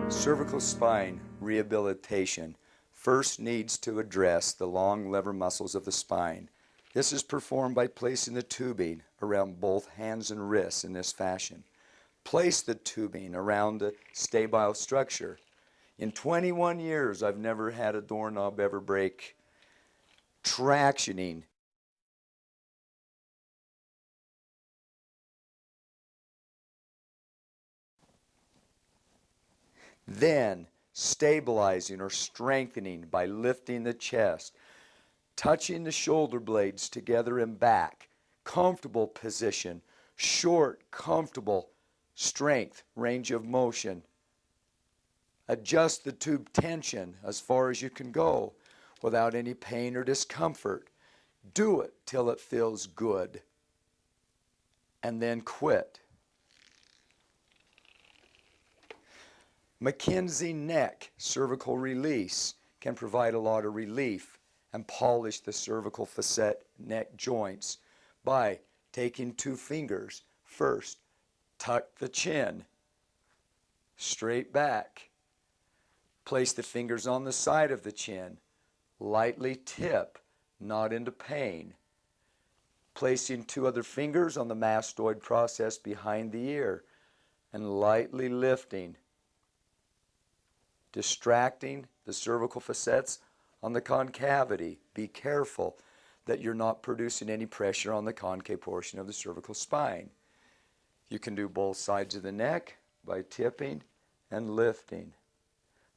Cervical spine rehabilitation first needs to address the long lever muscles of the spine. This is performed by placing the tubing around both hands and wrists in this fashion. Place the tubing around the stable structure. In 21 years, I've never had a doorknob ever break. Tractioning. Then stabilizing or strengthening by lifting the chest, touching the shoulder blades together and back, comfortable position, short, comfortable strength, range of motion. Adjust the tube tension as far as you can go without any pain or discomfort. Do it till it feels good, and then quit. McKenzie neck cervical release can provide a lot of relief and polish the cervical facet neck joints by taking 2 fingers. First, tuck the chin, straight back. Place the fingers on the side of the chin, lightly tip, not into pain. Placing 2 other fingers on the mastoid process behind the ear and lightly lifting, distracting the cervical facets on the concavity. Be careful that you're not producing any pressure on the concave portion of the cervical spine. You can do both sides of the neck by tipping and lifting.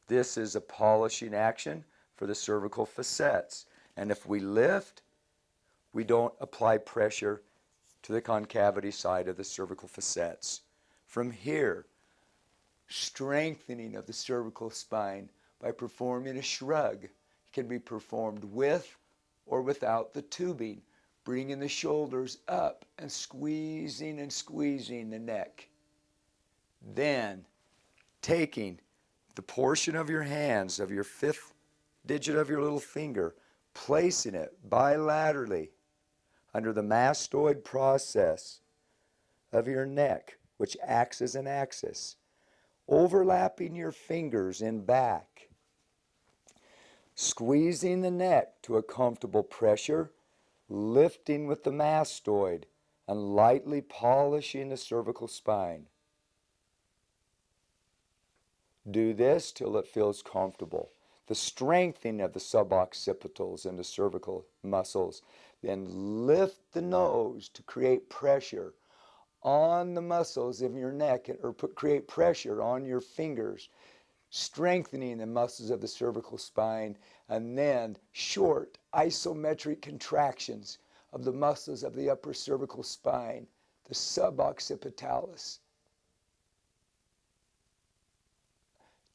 This is a polishing action for the cervical facets. And if we lift, we don't apply pressure to the concavity side of the cervical facets. From here, strengthening of the cervical spine by performing a shrug. It can be performed with or without the tubing, bringing the shoulders up and squeezing the neck. Then taking the portion of your hands, of your 5th digit of your little finger, placing it bilaterally under the mastoid process of your neck, which acts as an axis, overlapping your fingers in back, squeezing the neck to a comfortable pressure, lifting with the mastoid, and lightly polishing the cervical spine. Do this till it feels comfortable. The strengthening of the suboccipitals and the cervical muscles. Then lift the nose to create pressure on the muscles of your neck, or create pressure on your fingers, strengthening the muscles of the cervical spine, and then short isometric contractions of the muscles of the upper cervical spine, the suboccipitalis.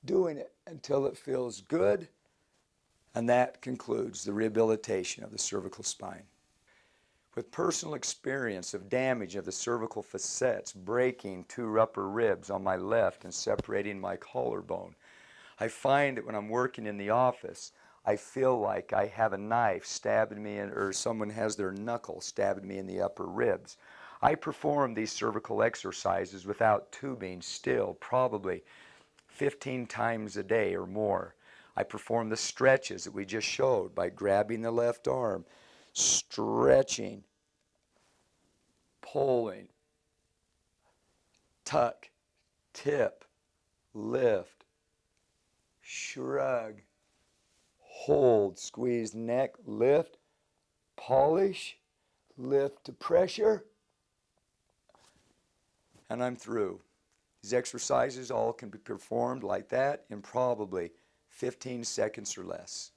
Doing it until it feels good, and that concludes the rehabilitation of the cervical spine. With personal experience of damage of the cervical facets, breaking 2 upper ribs on my left and separating my collarbone, I find that when I'm working in the office, I feel like I have a knife stabbing me, or someone has their knuckle stabbing me in the upper ribs. I perform these cervical exercises without tubing still, probably 15 times a day or more. I perform the stretches that we just showed by grabbing the left arm, stretching, pulling, tuck, tip, lift, shrug, hold, squeeze neck, lift, polish, lift to pressure, and I'm through. These exercises all can be performed like that in probably 15 seconds or less.